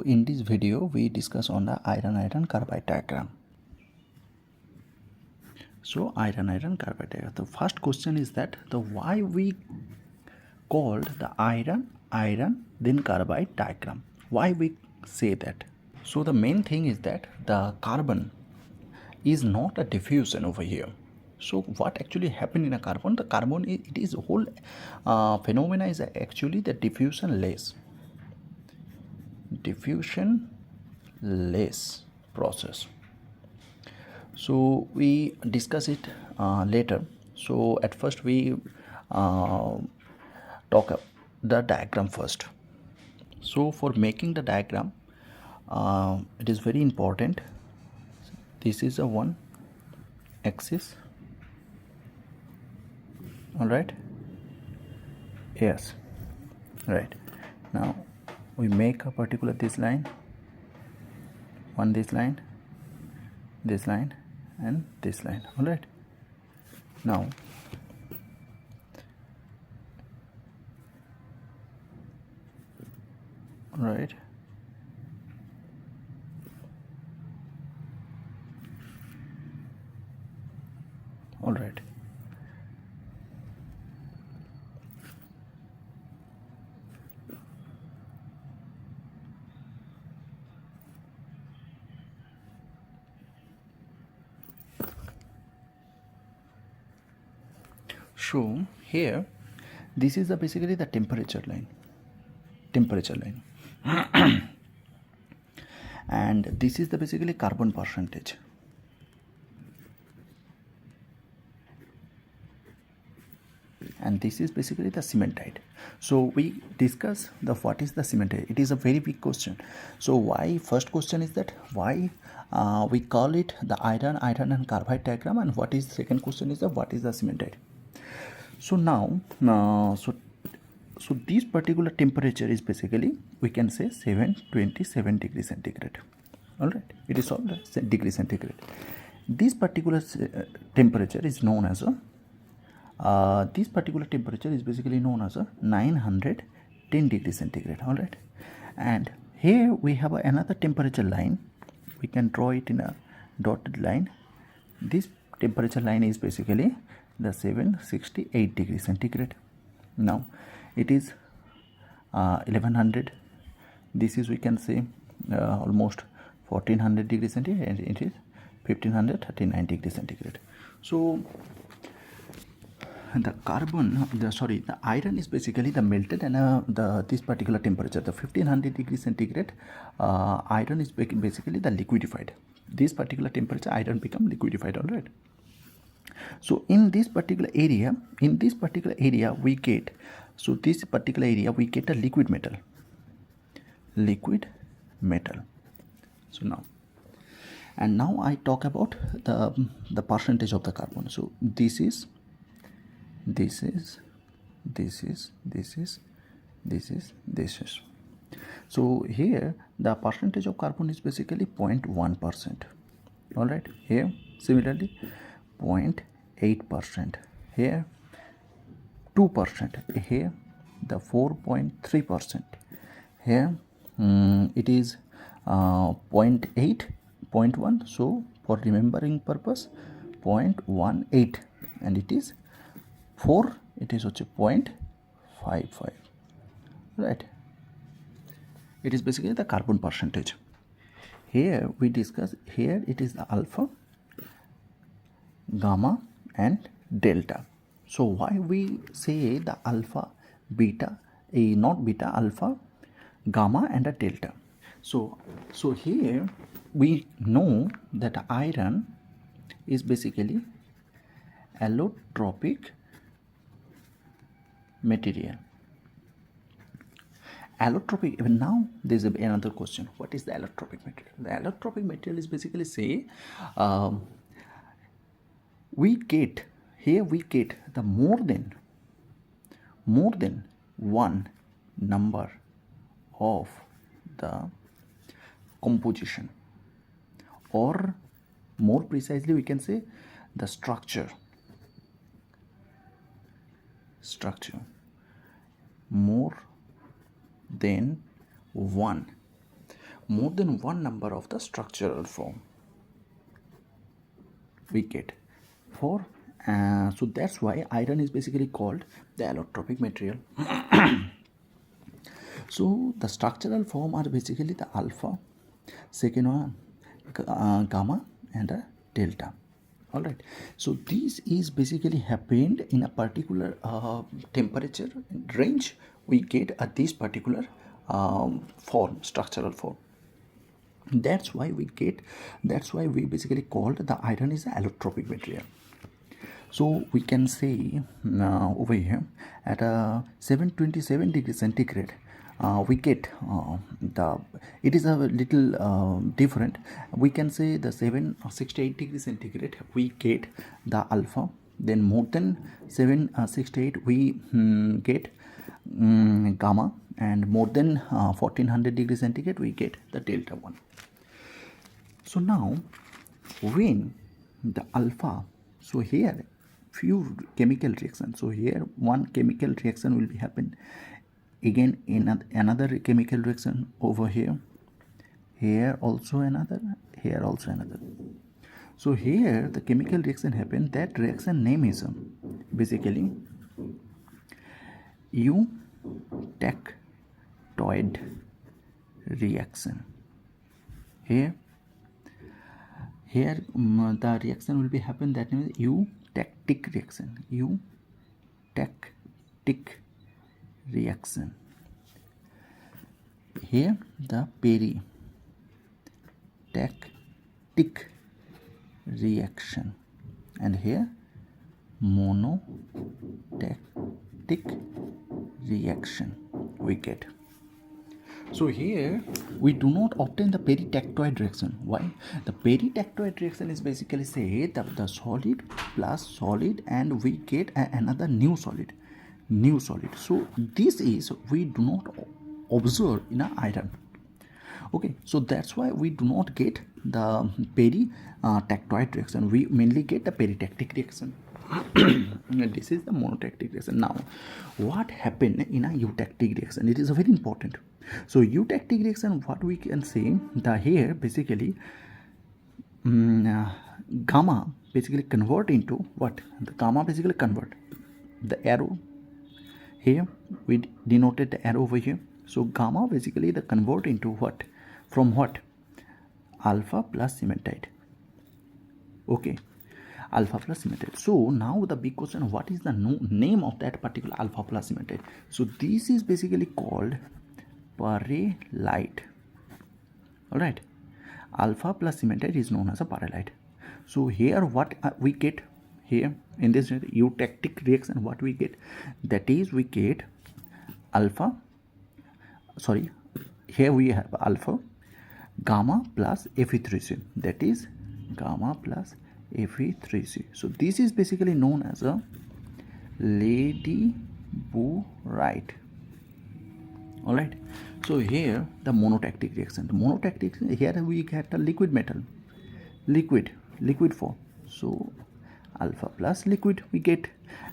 in this video we discuss on the iron carbide diagram. So iron carbide diagram. The first question is that the why we called the iron then carbide diagram. Why we say that? So the main thing is that the carbon is not a diffusion over here. So what actually happened in a carbon? The carbon it is whole phenomena is actually the diffusionless process. So we discuss it later. So at first we talk the diagram first. So for making the diagram, it is very important. This is a one axis. All right. Yes. Right. Now we make a particular this line, this line, and this line. All right. Now right. All right. So here this is basically the temperature line and this is the basically carbon percentage. And this is basically the cementite. So we discuss the what is the cementite. It is a very big question. So why first question is that why we call it the iron and carbide diagram, and what is second question is the what is the cementite. So now so this particular temperature is basically we can say 727 degrees centigrade. All right, it is all degree centigrade. This particular temperature is known as a this particular temperature is basically known as a 910 degrees centigrade. All right, and here we have another temperature line. We can draw it in a dotted line. This temperature line is basically the 768 degrees centigrade. Now it is 1100. This is we can say almost 1400 degrees centigrade, and it is 1539 degrees centigrade. So the carbon, the iron is basically the melted, and this particular temperature, the 1500 degrees centigrade, iron is basically the liquidified. This particular temperature, iron become liquidified. All right. So in this particular area, we get, so this particular area we get a liquid metal. So now, and now I talk about the percentage of the carbon. So this is. So here the percentage of carbon is basically 0.1%. All right. Here similarly 0.8%. Here 2%. Here the 4.3%. Here it is 0.8, 0.1. So for remembering purpose 0.18, and it is 4, it is 0.55. right. It is basically the carbon percentage. Here we discuss, here it is the alpha, gamma and delta. So why we say the alpha, beta, not beta, alpha, gamma and a delta. So here we know that iron is basically allotropic material. Allotropic. Even now there is another question. What is the allotropic material? The allotropic material is basically say we get the more than one number of the composition, or more precisely we can say the structure more than one more than one number of the structural form we get for so that's why iron is basically called the allotropic material. So the structural form are basically the alpha, second one gamma, and a delta. All right. So this is basically happened in a particular temperature range. We get this particular form, structural form. That's why we basically called the iron is an allotropic material. So we can say over here at 727 degrees centigrade we get the it is a little different. We can say the 768 degrees centigrade we get the alpha, then more than 768 we get gamma, and more than 1400 degrees centigrade we get the delta one. So now when the alpha, so here few chemical reaction, so here one chemical reaction will be happen, again in another chemical reaction over here, here also another, here also another. So here the chemical reaction happen, that reaction name is basically eutectoid reaction. Here the reaction will be happen, that means eutectic reaction, eutectic reaction. Here the peritectic reaction, and here monotectic reaction we get. So here we do not obtain the peritectoid reaction. Why? The peritectoid reaction is basically say that the solid plus solid and we get another new solid. So this is we do not observe in a iron. Okay, so that's why we do not get the peritectoid reaction. We mainly get the peritectic reaction. This is the monotectic reaction. Now what happened in a eutectic reaction? It is very important. So eutectic reaction, what we can say, the here basically gamma basically convert into what? The gamma basically convert the arrow here, we denoted the arrow over here. So gamma basically the convert into what? From what? Alpha plus cementite. Okay, alpha plus cementite. So now the big question, what is the name of that particular alpha plus cementite? So this is basically called perlite. All right, alpha plus cementite is known as a perlite. So here what we get here in this eutectic reaction, what we get, that is we get alpha, sorry, here we have alpha, gamma plus Fe3C, that is gamma plus Fe3C. So this is basically known as a ladyburite. All right. So here the monotactic reaction. The monotactic, here we get a liquid metal, liquid form. So alpha plus liquid we get,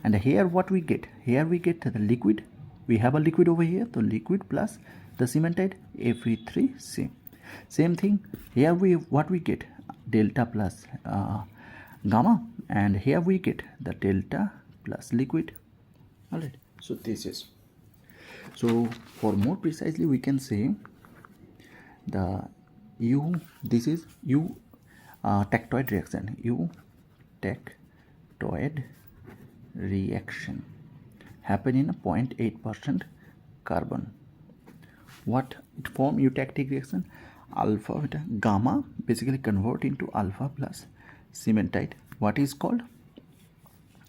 and here what we get? Here we get the liquid. We have a liquid over here, the liquid plus the cementite Fe3C. Same thing here, what we get? Delta plus gamma, and here we get the delta plus liquid. All right. So this is. So for more precisely we can say the this is tectoid reaction, tectoid reaction happen in a 0.8% carbon. What it form? Eutectic reaction, alpha gamma basically convert into alpha plus cementite. What is called?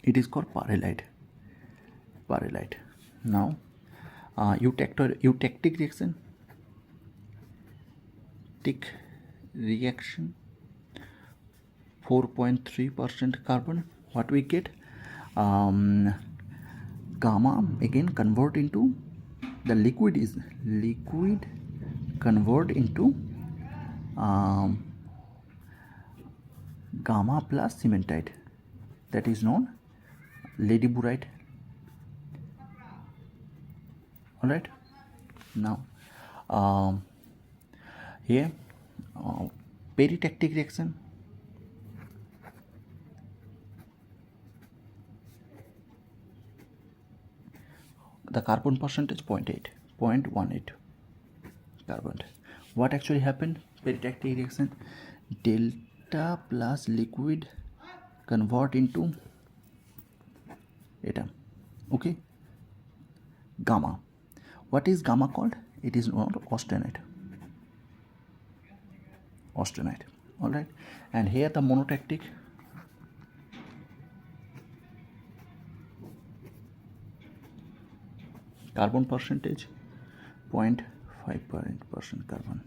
It is called perlite. Now eutectic reaction, tick reaction, 4.3% carbon. What we get? Gamma again convert into the liquid, is liquid convert into gamma plus cementite, that is known ladyburite. All right. Now Here peritactic reaction, the carbon percentage 0.18 carbon. What actually happened? Peritactic reaction, delta plus liquid convert into atom. Okay, gamma. What is gamma called? It is known austenite. All right, and here the monotactic, carbon percentage 0.5% carbon.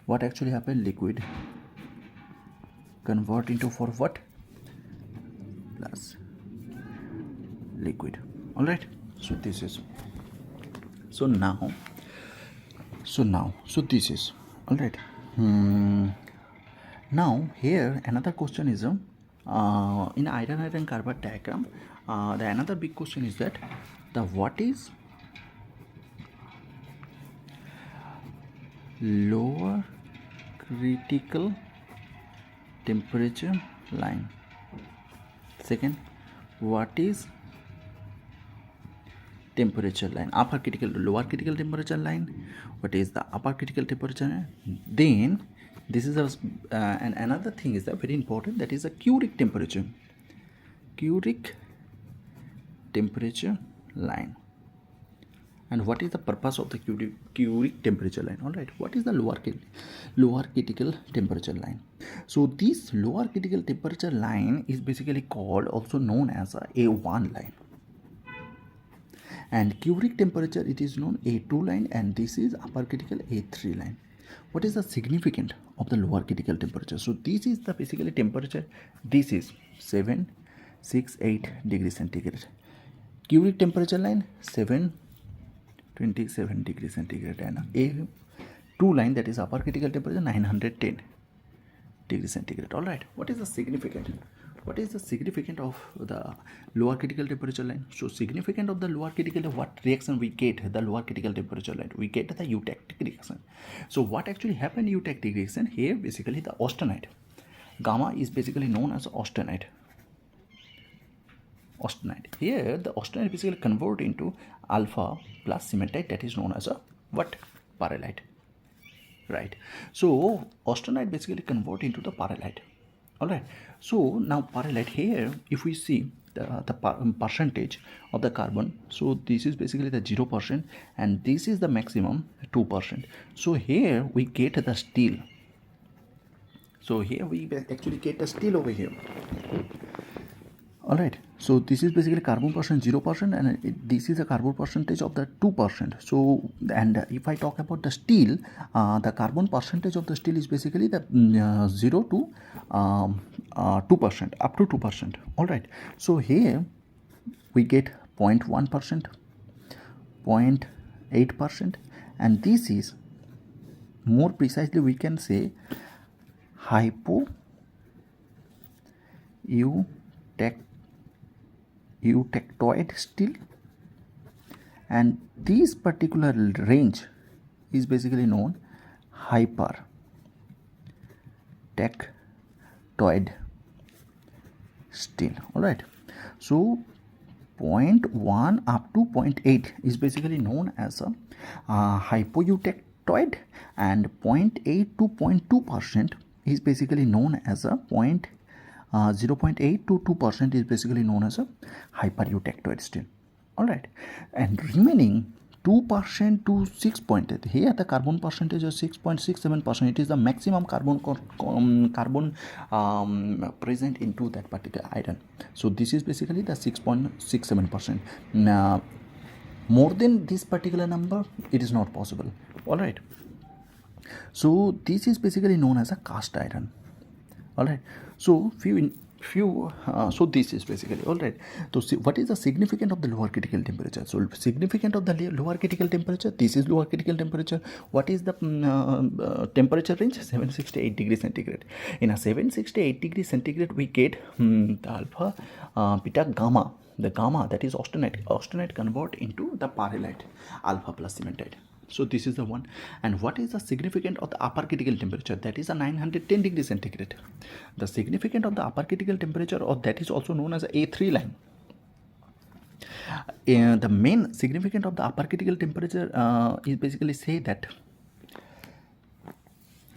What actually happened? Liquid convert into for what? Plus liquid. All right, so this is so this is all right. Now here another question is in iron carbide diagram, the another big question is that the what is lower critical temperature line. Second, what is temperature line? Upper critical, lower critical temperature line. What is the upper critical temperature line? Then this is and another thing is that very important, that is a Curie temperature line. And what is the purpose of the Curie temperature line? All right, what is the lower critical temperature line? So this lower critical temperature line is basically called, also known as a A1 line, and Curie temperature it is known A2 line, and this is upper critical A3 line. What is the significance of the lower critical temperature? So this is the basically temperature. This is 768 degrees centigrade. Curie temperature line 727 degrees centigrade, and A2 line, that is upper critical temperature, 910 degrees centigrade. All right, what is the significance? What is the significance of the lower critical temperature line? So significance of the lower critical, what reaction we get the lower critical temperature line? We get the eutectic reaction. So what actually happened eutectic reaction? Here basically the austenite, gamma is basically known as austenite. Here the austenite basically convert into alpha plus cementite, that is known as a what? Perlite. Right. So austenite basically convert into the perlite. All right. So now perlite, here if we see the percentage of the carbon, so this is basically the 0%, and this is the maximum 2%. So here we get the steel. So here we actually get the steel over here. All right, so this is basically carbon percent 0%, and this is a carbon percentage of the 2%. So, and if I talk about the steel, the carbon percentage of the steel is basically the 0 to 2%, up to 2%. All right, so here we get 0.1%, 0.8%, and this is more precisely we can say eutectoid steel, and this particular range is basically known hypertectoid steel. All right, so 0.1 up to 0.8 is basically known as a hypoeutectoid, and 0.8 to 0.2% is basically known as a 0.8 to 2% is basically known as a hypereutectoid steel. All right, and remaining 2% to 6.8, here the carbon percentage is 6.67%. It is the maximum carbon present into that particular iron. So this is basically the 6.67%. Now, more than this particular number, it is not possible. All right, so this is basically known as a cast iron. All right, so so this is basically all right. So see, what is the significance of the lower critical temperature? So significance of the lower critical temperature, this is lower critical temperature. What is the temperature range? 768 degrees centigrade. In a 768 degrees centigrade we get the alpha, beta, gamma. The gamma, that is austenite convert into the perlite, alpha plus cementite. So this is the one. And what is the significance of the upper critical temperature? That is a 910 degrees centigrade. The significance of the upper critical temperature, or that is also known as a A3 line. The main significance of the upper critical temperature is basically say that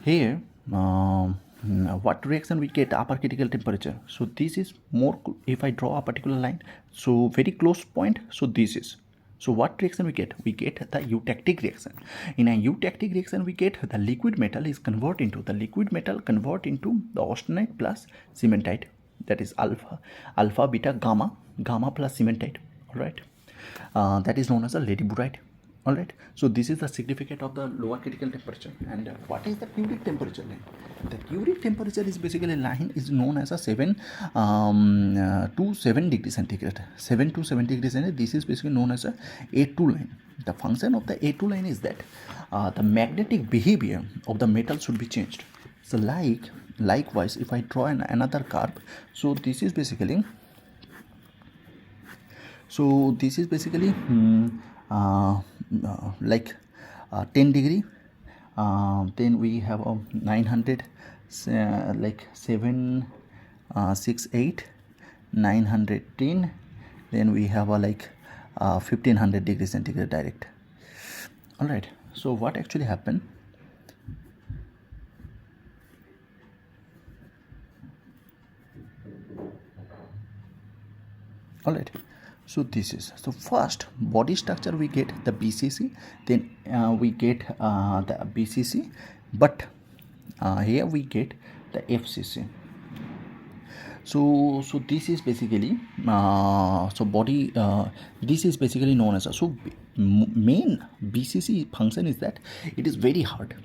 here what reaction we get upper critical temperature. So this is more, if I draw a particular line, so very close point, so this is, so what reaction we get? We get the eutectic reaction. In a eutectic reaction, we get the liquid metal is convert into the austenite plus cementite, that is alpha beta gamma plus cementite. All right, that is known as a ladyburite. All right, so this is the significance of the lower critical temperature. And what is the cubic temperature line? The cubic temperature is basically line is known as a 7 to 7 degrees centigrade. 7 to 7 degrees centigrade. This is basically known as a A2 line. The function of the A2 line is that the magnetic behavior of the metal should be changed. So likewise, if I draw another curve, so this is basically like 10 degree, then we have a 900 like 768 910, then we have a like 1500 degrees centigrade direct. All right, so what actually happened? All right, so this is, so first body structure we get the BCC, then we get the BCC, but here we get the FCC. So this is basically so body this is basically known as a, so main BCC function is that it is very hard.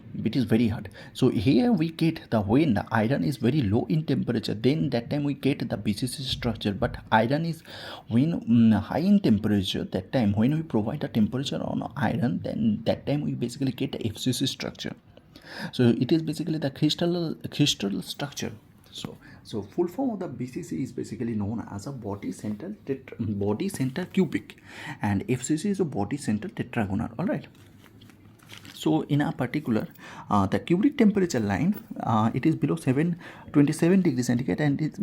So here we get the, when the iron is very low in temperature, then that time we get the BCC structure. But iron is when high in temperature, that time when we provide the temperature on iron, then that time we basically get the FCC structure. So it is basically the crystal structure. So full form of the BCC is basically known as a body center cubic, and FCC is a body center tetragonal. All right. So in a particular the cubic temperature line, it is below 727 degrees centigrade, and it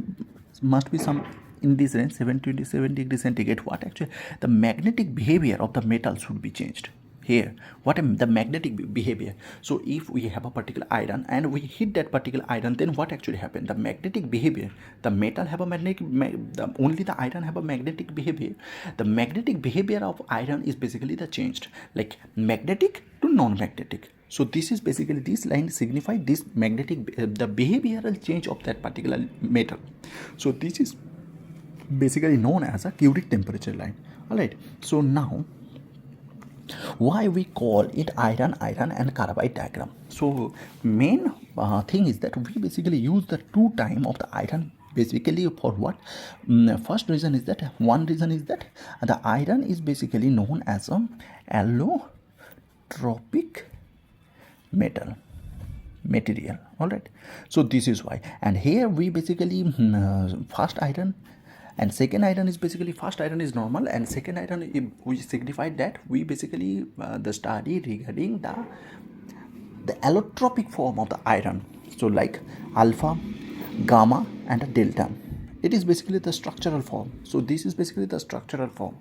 must be some in this range 727 degrees centigrade. What actually the magnetic behavior of the metal should be changed here. What the magnetic behavior? So if we have a particular iron and we hit that particular iron, then what actually happened? The magnetic behavior, the metal have a magnetic only the iron have a magnetic behavior. The magnetic behavior of iron is basically the changed, like magnetic to non-magnetic. So this is basically, this line signify this magnetic the behavioral change of that particular metal. So this is basically known as a cubic temperature line. All right, so now why we call it iron and carbide diagram? So main thing is that we basically use the two time of the iron basically for what? First reason is that the iron is basically known as a allotropic material. All right, so this is why. And here we basically first iron and second iron is basically, first iron is normal and second iron we signified that we basically the study regarding the allotropic form of the iron. So like alpha, gamma and delta, it is basically the structural form. So this is basically the structural form.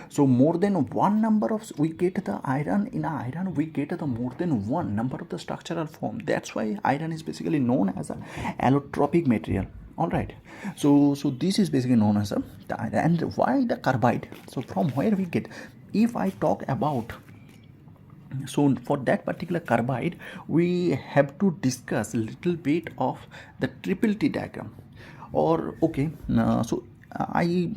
So more than one number of, we get the iron, in iron we get the more than one number of the structural form. That's why iron is basically known as a allotropic material. All right, so this is basically known as a, and why the carbide? So from where we get, if I talk about, so for that particular carbide we have to discuss a little bit of the triple T diagram, or okay, so I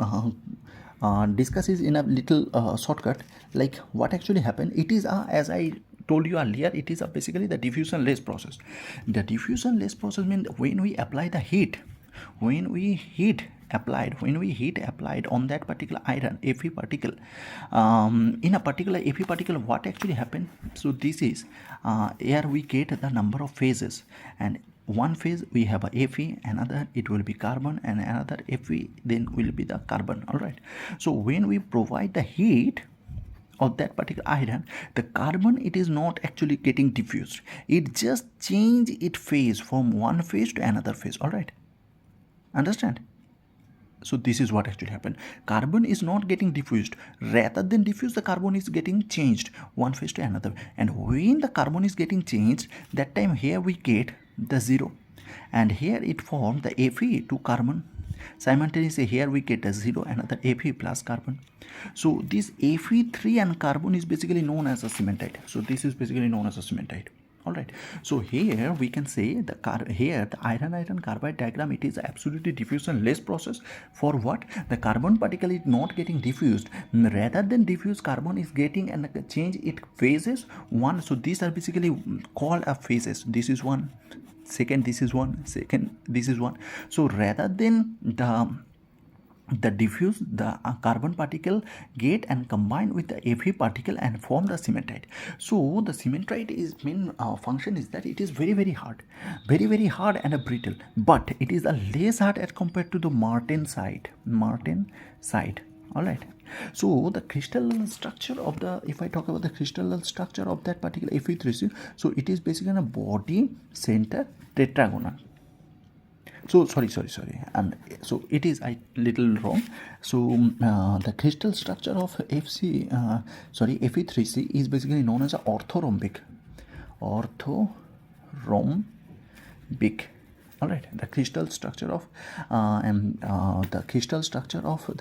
discuss is in a little shortcut, like what actually happened. It is as I told you earlier, it is basically the diffusion-less process. The diffusion-less process means when we apply the heat, when we heat applied on that particular iron Fe particle, in a particular Fe particle, what actually happened? So this is here we get the number of phases, and one phase we have a Fe, another it will be carbon, and another Fe then will be the carbon. All right, so when we provide the heat of that particular iron, the carbon, it is not actually getting diffused. It just change its phase from one phase to another phase. All right, understand? So this is what actually happened. Carbon is not getting diffused. Rather than diffuse, the carbon is getting changed one phase to another. And when the carbon is getting changed, that time here we get the 0. And here it formed the Fe2 carbon. Simultaneously here we get a 0, another Fe plus carbon. So this Fe3 and carbon is basically known as a cementite. So this is basically known as a cementite. All right, so here we can say the iron carbide diagram, it is absolutely diffusion-less process. For what? The carbon particle is not getting diffused. Rather than diffuse, carbon is getting and change its phases one. So these are basically called a phases. This is one, second, this is one, second, this is one. So rather than the diffuse, the carbon particle get and combine with the Fe particle and form the cementite. So the cementite is main function is that it is very hard, very hard and brittle, but it is a less hard as compared to the martensite. All right, so the crystal structure of the, if I talk about the crystal structure of that particular Fe3C, so it is basically a body center tetragonal. So sorry, and so it is a little wrong. So the crystal structure of Fe3C is basically known as a orthorhombic. All right, the crystal structure of the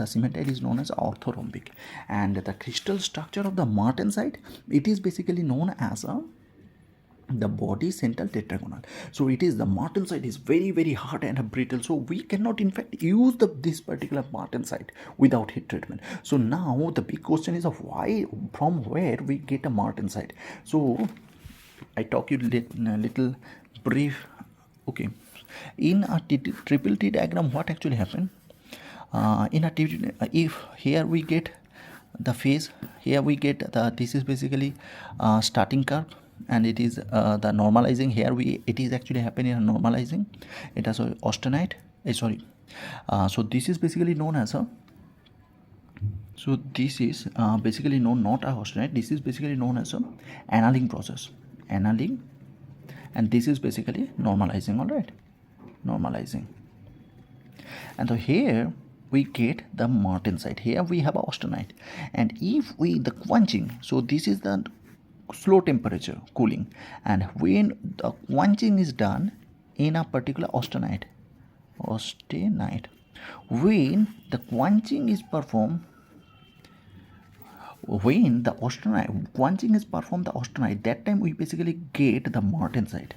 cementite is known as orthorhombic, and the crystal structure of the martensite, it is basically known as the body central tetragonal. So it is, the martensite is very hard and brittle, so we cannot in fact use this particular martensite without heat treatment. So now the big question is of why, from where we get a martensite. So I talk you little brief. Okay, in a triple T diagram, what actually happened, if here we get the phase, here we get the, this is basically starting curve, and it is the normalizing. Here it is actually happening in normalizing. It has a austenite. So this is basically known as a, so this is basically known, not a austenite, this is basically known as a annealing process, annealing, and this is basically normalizing. All right, normalizing. And so here we get the martensite. Here we have a austenite, and if we the quenching, so this is the slow temperature cooling, and when the quenching is done in a particular austenite, when the quenching is performed, when the quenching is performed the austenite, that time we basically get the martensite.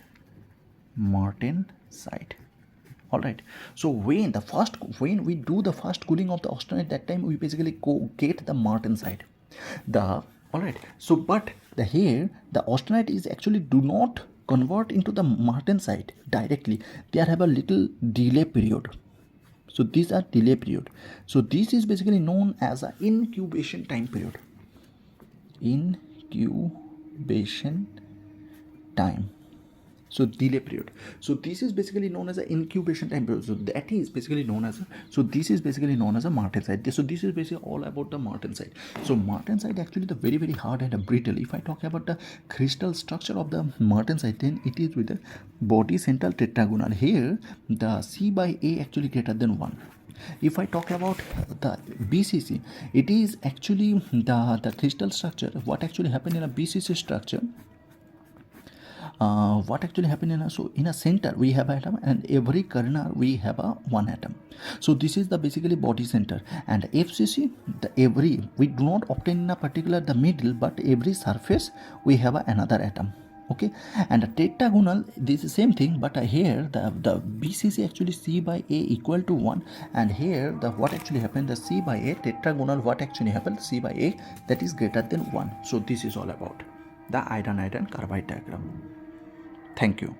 All right, so when we do the first cooling of the austenite, that time we basically get the martensite. All right, so but here the austenite is actually do not convert into the martensite directly. They have a little delay period. So these are delay period. So this is basically known as a incubation time period. Incubation time. So delay period. So this is basically known as an incubation time period. So that is basically known as this is basically known as a martensite. So this is basically all about the martensite. So martensite actually the very hard and brittle. If I talk about the crystal structure of the martensite, then it is with the body central tetragonal. Here the C by A actually greater than 1. If I talk about the BCC, it is actually the crystal structure. What actually happened in a BCC structure? What actually happened in a, so in a center we have atom, and every corner we have a one atom. So this is the basically body center. And FCC, we do not obtain in a particular the middle, but every surface we have another atom. Okay, and a tetragonal, this is same thing, but here the BCC actually C by A equal to 1, and here the what actually happened, the C by A tetragonal, what actually happened, C by A, that is greater than 1. So this is all about the iron carbide diagram. Thank you.